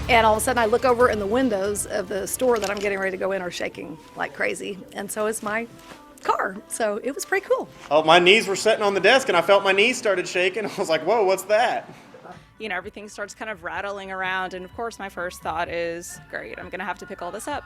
And all of a sudden I look over and the windows of the store that I'm getting ready to go in are shaking like crazy. And so is my car. So it was pretty cool. Oh, my knees were sitting on the desk and I felt my knees started shaking. I was like, whoa, what's that? You know, everything starts kind of rattling around. And of course, my first thought is, great, I'm going to have to pick all this up.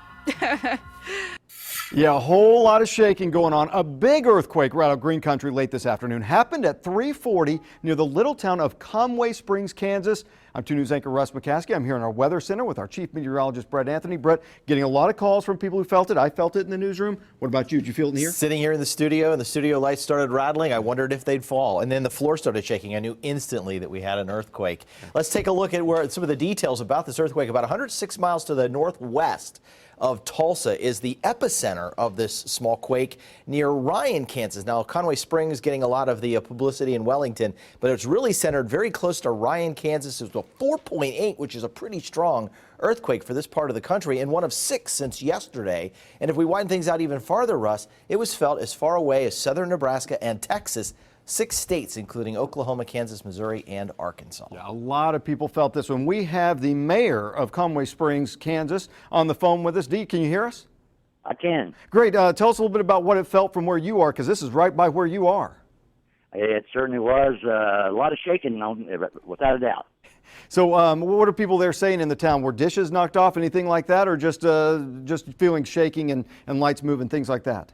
Yeah, a whole lot of shaking going on. A big earthquake rattled Green Country late this afternoon. Happened at 3:40 near the little town of Conway Springs, Kansas. I'm 2 News anchor Russ McCaskey. I'm here in our weather center with our chief meteorologist, Brett Anthony. Brett, getting a lot of calls from people who felt it. I felt it in the newsroom. What about you? Did you feel it in here? Sitting here in the studio, and the studio lights started rattling. I wondered if they'd fall. And then the floor started shaking. I knew instantly that we had an earthquake. Let's take a look at where some of the details about this earthquake. About 106 miles to the northwest of Tulsa is the epicenter of this small quake near Ryan, Kansas. Now, Conway Springs getting a lot of the publicity in Wellington, but it's really centered very close to Ryan, Kansas. It was a 4.8, which is a pretty strong earthquake for this part of the country, and one of 6 since yesterday. And if we widen things out even farther, Russ, it was felt as far away as southern Nebraska and Texas. 6 states, including Oklahoma, Kansas, Missouri, and Arkansas. Yeah, a lot of people felt this one. We have the mayor of Conway Springs, Kansas, on the phone with us. Dee, can you hear us? I can. Great. Tell us a little bit about what it felt from where you are, because this is right by where you are. It certainly was a lot of shaking, without a doubt. So what are people there saying in the town? Were dishes knocked off, anything like that, or just feeling shaking and lights moving, things like that?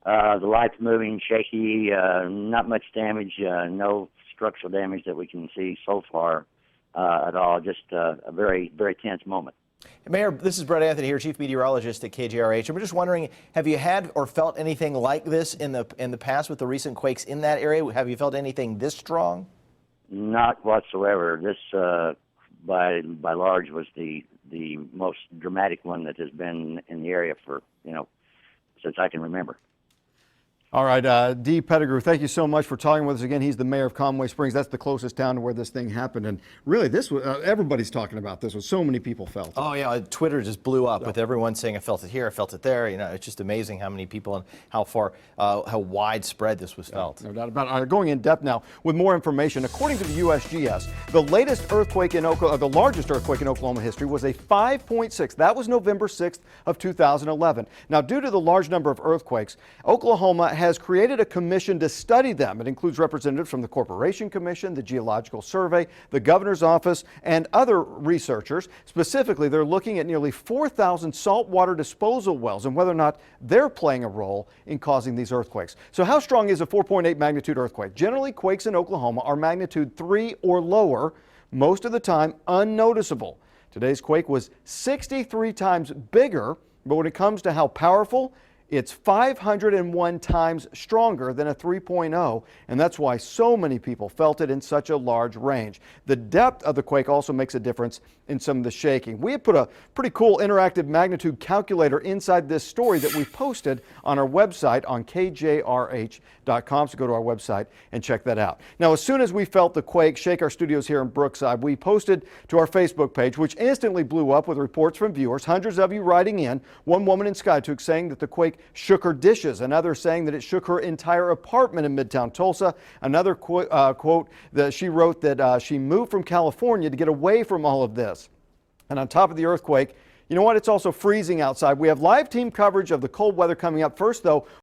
The lights moving, shaky, not much damage, no structural damage that we can see so far at all. Just a very, very tense moment. Mayor, this is Brett Anthony here, chief meteorologist at KJRH. I'm just wondering, have you had or felt anything like this in the past with the recent quakes in that area? Have you felt anything this strong? Not whatsoever. This, by large, was the most dramatic one that has been in the area for since I can remember. All right, Dee Pettigrew, thank you so much for talking with us again. He's the mayor of Conway Springs. That's the closest town to where this thing happened. And really, this was, everybody's talking about this. So many people felt it. Oh, yeah. Twitter just blew up with everyone saying, I felt it here, I felt it there. You know, it's just amazing how many people and how widespread this was felt. No doubt about it. Going in depth now with more information. According to the USGS, the latest earthquake in Oklahoma, the largest earthquake in Oklahoma history was a 5.6. That was November 6th of 2011. Now, due to the large number of earthquakes, Oklahoma has created a commission to study them. It includes representatives from the Corporation Commission, the Geological Survey, the Governor's Office, and other researchers. Specifically, they're looking at nearly 4,000 saltwater disposal wells and whether or not they're playing a role in causing these earthquakes. So how strong is a 4.8 magnitude earthquake? Generally, quakes in Oklahoma are magnitude 3 or lower, most of the time unnoticeable. Today's quake was 63 times bigger, but when it comes to how powerful, it's 501 times stronger than a 3.0, and that's why so many people felt it in such a large range. The depth of the quake also makes a difference in some of the shaking. We have put a pretty cool interactive magnitude calculator inside this story that we've posted on our website on kjrh.com, so go to our website and check that out. Now, as soon as we felt the quake shake our studios here in Brookside, we posted to our Facebook page, which instantly blew up with reports from viewers, hundreds of you writing in. One woman in Skytook saying that the quake shook her dishes, another saying that it shook her entire apartment in Midtown Tulsa. Another quote that she wrote that she moved from California to get away from all of this. And on top of the earthquake, you know what? It's also freezing outside. We have live team coverage of the cold weather coming up. First, though,